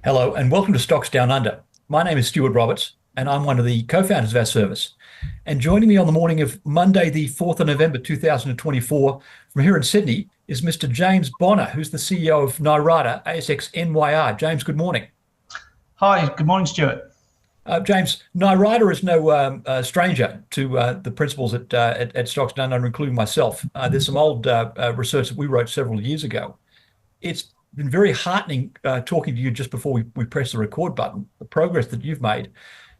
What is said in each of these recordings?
Hello and welcome to Stocks Down Under. My name is Stuart Roberts and I'm one of the co-founders of our service. And joining me on the morning of Monday, the 4th of November 2024 from here in Sydney is Mr. James Bonnar, who's the CEO of Nyrada, ASX NYR. James, good morning. Hi, good morning, Stuart. James, Nyrada is no stranger to the principals at Stocks Down Under, including myself. There's some old research that we wrote several years ago. It's been very heartening talking to you just before we press the record button, the progress that you've made.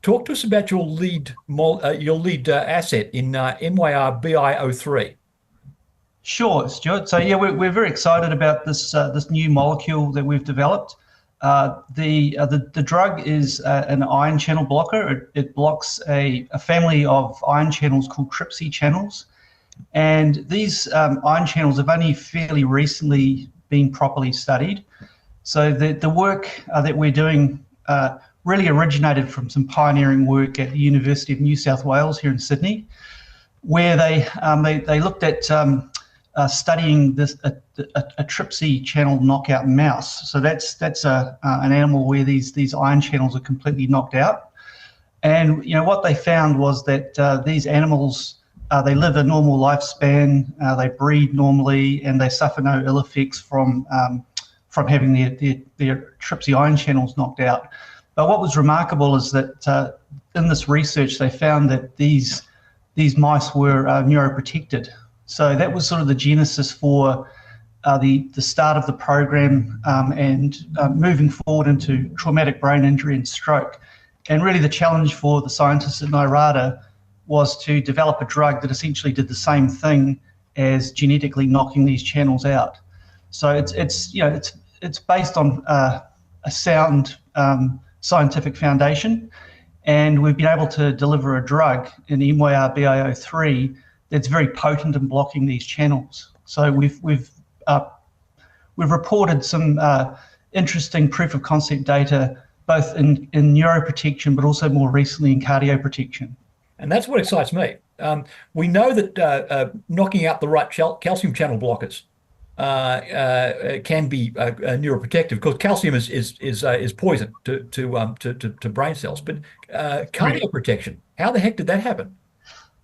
Talk to us about your lead asset in NYR BI03. Sure, Stuart. So yeah, we're very excited about this new molecule that we've developed. The drug is an ion channel blocker. It blocks a family of ion channels called TRPC channels, and these ion channels have only fairly recently been properly studied. So the work that we're doing really originated from some pioneering work at the University of New South Wales here in Sydney, where they looked at studying a TRPC channel knockout mouse. So that's an animal where these ion channels are completely knocked out. And what they found was that these animals they live a normal lifespan, they breed normally, and they suffer no ill effects from having their TRPC ion channels knocked out. But what was remarkable is that in this research, they found that these mice were neuroprotected. So that was sort of the genesis for the start of the program and moving forward into traumatic brain injury and stroke. And really the challenge for the scientists at Nyrada was to develop a drug that essentially did the same thing as genetically knocking these channels out. So it's based on a sound scientific foundation, and we've been able to deliver a drug in NYR BI03 that's very potent in blocking these channels. So we've reported some interesting proof of concept data both in neuroprotection, but also more recently in cardioprotection. And that's what excites me. We know that knocking out the right calcium channel blockers can be neuroprotective, because calcium is poison to brain cells. But cardioprotection, how the heck did that happen?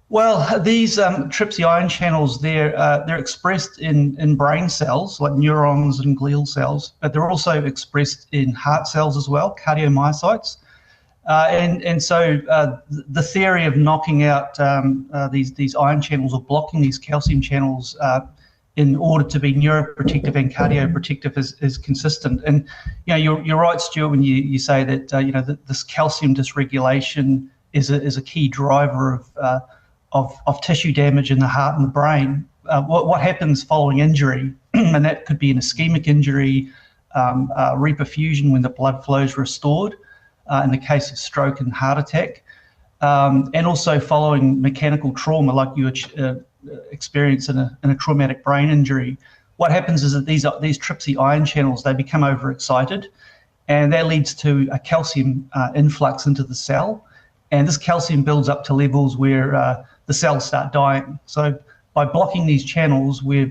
Well, these TRPC ion channels, they're expressed in brain cells like neurons and glial cells, but they're also expressed in heart cells as well, cardiomyocytes. And so the theory of knocking out these ion channels or blocking these calcium channels in order to be neuroprotective and cardioprotective is consistent. And you're right, Stuart, when you say that this calcium dysregulation is a key driver of tissue damage in the heart and the brain. What happens following injury, and that could be an ischemic injury, reperfusion when the blood flow is restored, in the case of stroke and heart attack, and also following mechanical trauma like you experience in a traumatic brain injury. What happens is that these TRPC ion channels, they become overexcited, and that leads to a calcium influx into the cell, and this calcium builds up to levels where the cells start dying. So by blocking these channels, we're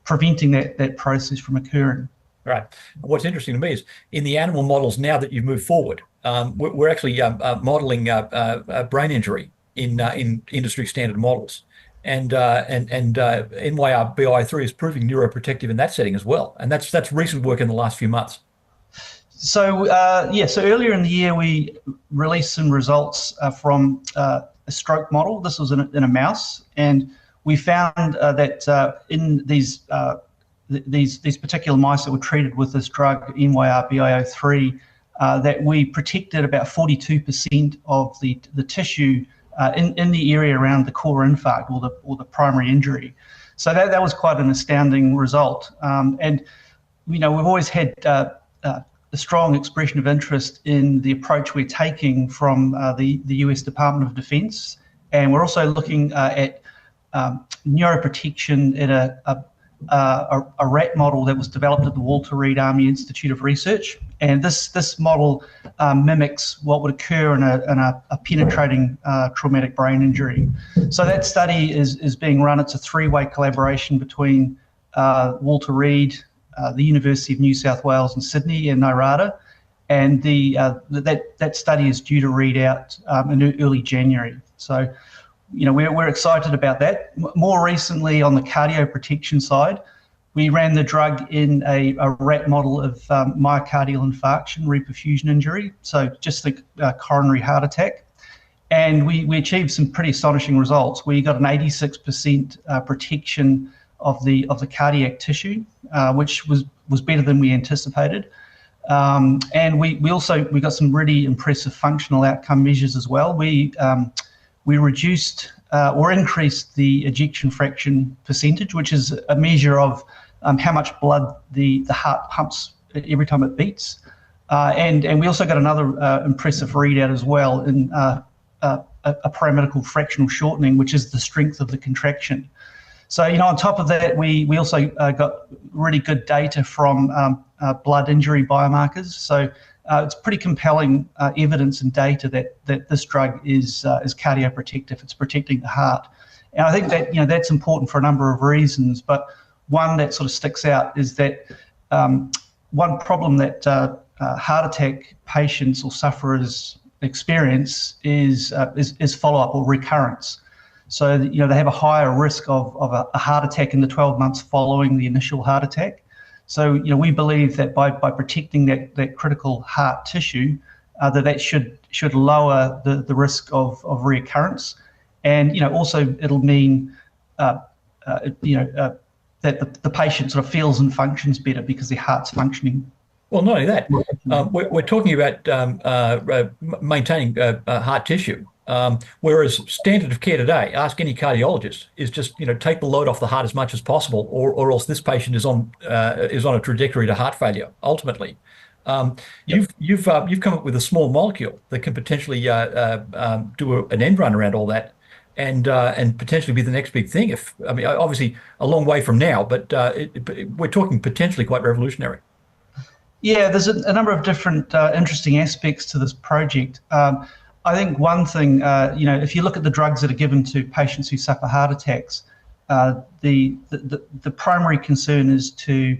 preventing that process from occurring. Right. What's interesting to me is in the animal models, now that you've moved forward, we're actually modeling brain injury in industry standard models, and NYR BI3 is proving neuroprotective in that setting as well, and that's recent work in the last few months. So so earlier in the year we released some results from a stroke model. This was in a mouse, and we found that in these particular mice that were treated with this drug, NYR BI03, that we protected about 42% of the tissue in the area around the core infarct or the primary injury. So that was quite an astounding result. And we've always had a strong expression of interest in the approach we're taking from the US Department of Defense, and we're also looking at neuroprotection in a rat model that was developed at the Walter Reed Army Institute of Research, and this model mimics what would occur in a penetrating traumatic brain injury. So that study is being run. It's a three-way collaboration between Walter Reed, the University of New South Wales and Sydney, and Nyrada, and that study is due to read out in early January. So, we're excited about that. More recently, on the cardioprotection side, we ran the drug in a rat model of myocardial infarction, reperfusion injury, so just the coronary heart attack. And we achieved some pretty astonishing results. We got an 86% protection of the cardiac tissue, which was better than we anticipated. And we got some really impressive functional outcome measures as well. We reduced or increased the ejection fraction percentage, which is a measure of how much blood the heart pumps every time it beats. And we also got another impressive readout as well in a parameter called fractional shortening, which is the strength of the contraction. So, on top of that, we also got really good data from blood injury biomarkers. So it's pretty compelling evidence and data that this drug is cardioprotective. It's protecting the heart. And I think that, that's important for a number of reasons. But one that sort of sticks out is that one problem that heart attack patients or sufferers experience is follow-up or recurrence. So, they have a higher risk of a heart attack in the 12 months following the initial heart attack. So, we believe that by protecting that critical heart tissue, that should lower the risk of reoccurrence. And, also it'll mean, that the patient sort of feels and functions better because their heart's functioning. Well, not only that, we're talking about maintaining heart tissue, whereas standard of care today, ask any cardiologist, is just take the load off the heart as much as possible, or else this patient is on a trajectory to heart failure. Ultimately, you've come up with a small molecule that can potentially do an end run around all that, and potentially be the next big thing. Obviously a long way from now, but we're talking potentially quite revolutionary. Yeah, there's a number of different interesting aspects to this project. I think one thing, if you look at the drugs that are given to patients who suffer heart attacks, the primary concern is to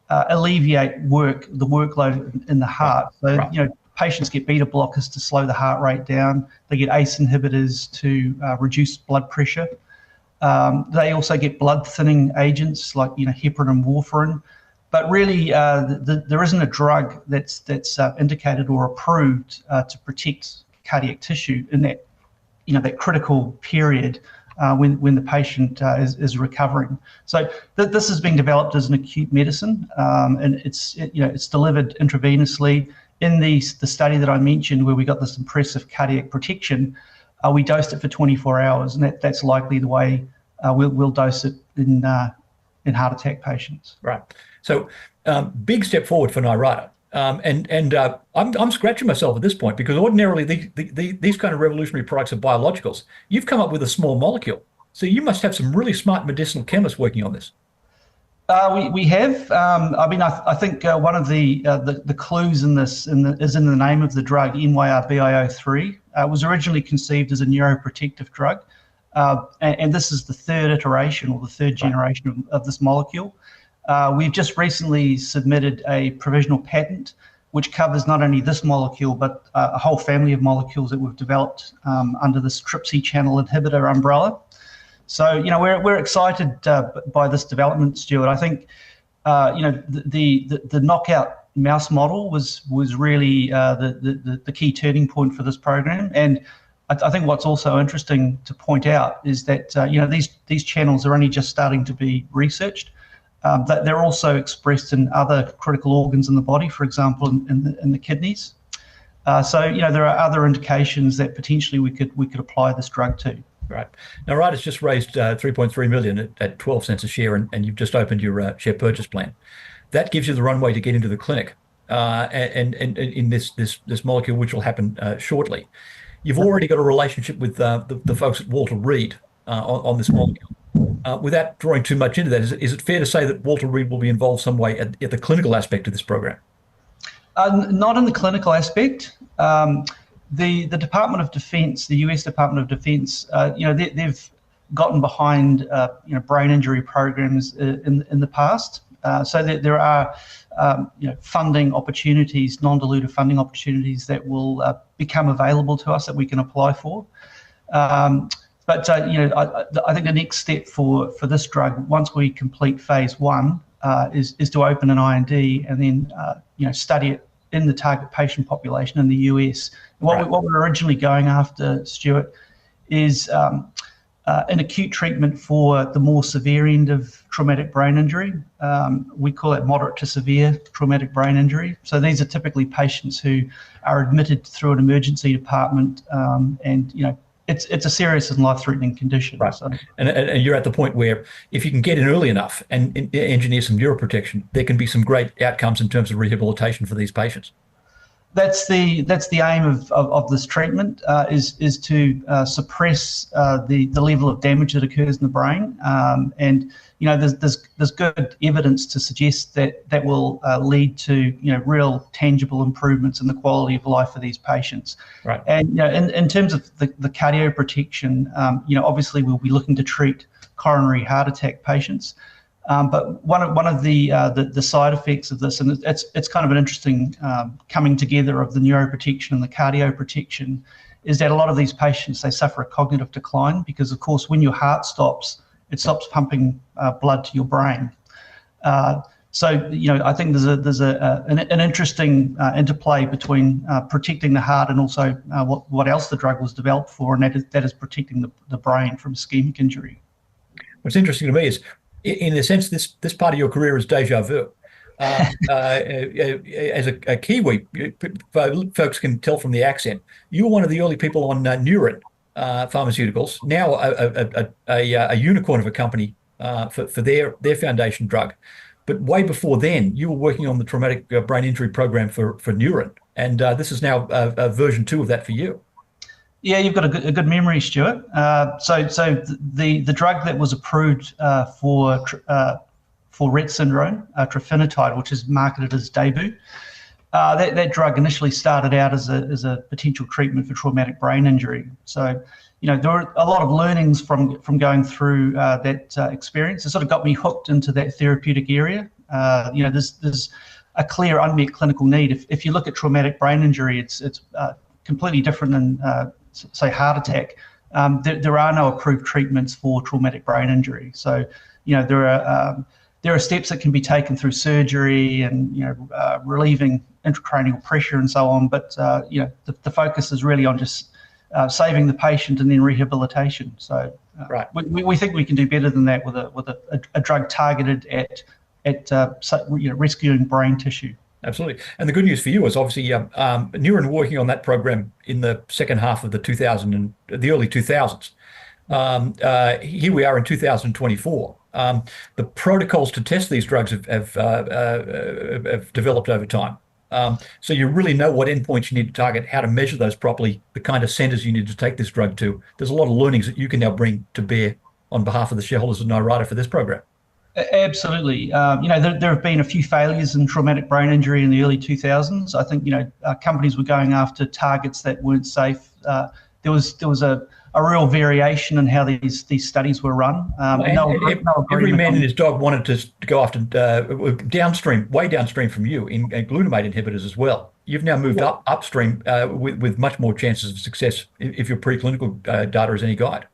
alleviate the workload in the heart. So, right. Patients get beta blockers to slow the heart rate down. They get ACE inhibitors to reduce blood pressure. They also get blood thinning agents like heparin and warfarin. But really, there isn't a drug that's indicated or approved to protect cardiac tissue in that critical period when the patient is recovering. So this is being developed as an acute medicine, and it's delivered intravenously. In the study that I mentioned, where we got this impressive cardiac protection, we dosed it for 24 hours, and that's likely the way we'll dose it in heart attack patients. Right. So big step forward for Nyrada. I'm scratching myself at this point, because ordinarily these kind of revolutionary products are biologicals. You've come up with a small molecule, so you must have some really smart medicinal chemists working on this. We have. I think one of the clues in this is in the name of the drug, NYR BIO3. It was originally conceived as a neuroprotective drug, and this is the third iteration or the third generation of this molecule. We've just recently submitted a provisional patent which covers not only this molecule but a whole family of molecules that we've developed under this TRPC channel inhibitor umbrella. So we're excited by this development, Stuart. I think the knockout mouse model was really the key turning point for this program. And I think what's also interesting to point out is that these channels are only just starting to be researched. That they're also expressed in other critical organs in the body, for example, in the kidneys. So there are other indications that potentially we could apply this drug to. Right. Now, Nyrada's just raised 3.3 million at 12 cents a share, and you've just opened your share purchase plan. That gives you the runway to get into the clinic, and in this molecule, which will happen shortly. You've already got a relationship with the folks at Walter Reed on this molecule. Without drawing too much into that, is it fair to say that Walter Reed will be involved some way at the clinical aspect of this program? Not in the clinical aspect. The Department of Defense, the US Department of Defense, they've gotten behind brain injury programs in the past. So that there are funding opportunities, non-dilutive funding opportunities that will become available to us that we can apply for. But I think the next step for this drug, once we complete phase 1, is to open an IND and then study it in the target patient population in the US. What we're originally going after, Stuart, is an acute treatment for the more severe end of traumatic brain injury. We call it moderate to severe traumatic brain injury. So these are typically patients who are admitted through an emergency department, and it's a serious and life-threatening condition. Right. So. And you're at the point where if you can get in early enough and engineer some neuroprotection, there can be some great outcomes in terms of rehabilitation for these patients. That's the aim of this treatment, is to suppress the level of damage that occurs in the brain, and there's good evidence to suggest that will lead to real tangible improvements in the quality of life for these patients. Right. And in terms of the cardioprotection, obviously we'll be looking to treat coronary heart attack patients. But one of the side effects of this, and it's kind of an interesting coming together of the neuroprotection and the cardioprotection, is that a lot of these patients, they suffer a cognitive decline because, of course, when your heart stops, it stops pumping blood to your brain. So I think there's an interesting interplay between protecting the heart and also what else the drug was developed for, and that is protecting the brain from ischemic injury. What's interesting to me is, in a sense, this part of your career is deja vu. As a Kiwi, folks can tell from the accent, you were one of the early people on Neuron pharmaceuticals, now a unicorn of a company for their foundation drug. But way before then, you were working on the traumatic brain injury program for Neuron, and this is now version 2 of that for you. Yeah, you've got a good memory, Stuart. So the drug that was approved for Rett syndrome, trofinetide, which is marketed as Daybue, that drug initially started out as a potential treatment for traumatic brain injury. So there were a lot of learnings from going through that experience. It sort of got me hooked into that therapeutic area. There's a clear unmet clinical need. If you look at traumatic brain injury, it's completely different than say heart attack. There are no approved treatments for traumatic brain injury. So there are steps that can be taken through surgery and relieving intracranial pressure and so on. But the focus is really on just saving the patient and then rehabilitation. So right. we think we can do better than that with a drug targeted at rescuing brain tissue. Absolutely. And the good news for you is obviously Neuron working on that program in the second half of the early 2000s. Here we are in 2024. The protocols to test these drugs have developed over time. So you really know what endpoints you need to target, how to measure those properly, the kind of centers you need to take this drug to. There's a lot of learnings that you can now bring to bear on behalf of the shareholders of Nyrada for this program. Absolutely. There have been a few failures in traumatic brain injury in the early 2000s. I think, companies were going after targets that weren't safe. There was a real variation in how these studies were run. Every man and his dog wanted to go after way downstream from you in glutamate inhibitors as well. You've now moved upstream with much more chances of success if your preclinical data is any guide.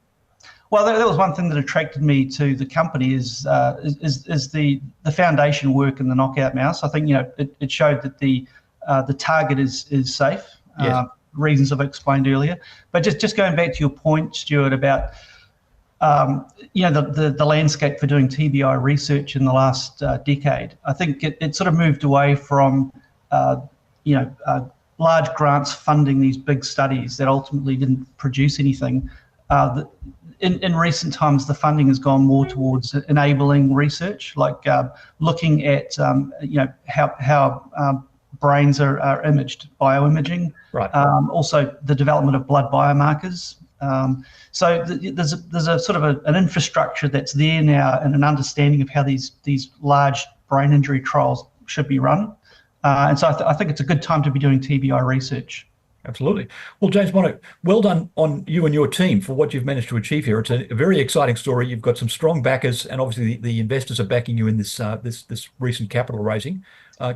Well, that was one thing that attracted me to the company is the foundation work in the knockout mouse. I think it showed that the target is safe. Yes. Reasons I've explained earlier. But just going back to your point, Stuart, about the landscape for doing TBI research in the last decade, I think it sort of moved away from large grants funding these big studies that ultimately didn't produce anything. In recent times, the funding has gone more towards enabling research, like looking at how brains are imaged, bioimaging. Right. Also, the development of blood biomarkers. So there's a sort of an infrastructure that's there now, and an understanding of how these large brain injury trials should be run. And so I think it's a good time to be doing TBI research. Absolutely. Well, James Bonnar, well done on you and your team for what you've managed to achieve here. It's a very exciting story. You've got some strong backers, and obviously the investors are backing you in this recent capital raising.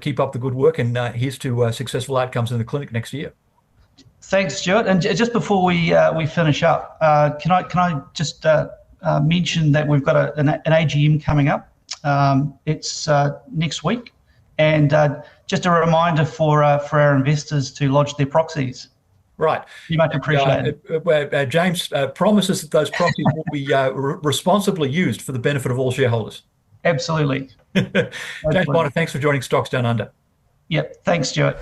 Keep up the good work, and here's to successful outcomes in the clinic next year. Thanks, Stuart. And just before we finish up, can I just mention that we've got an AGM coming up. It's next week, and just a reminder for our investors to lodge their proxies. Right. Be much appreciated. James promises that those proxies will be responsibly used for the benefit of all shareholders. Absolutely. James Bonnar, thanks for joining Stocks Down Under. Yep. Thanks, Stuart.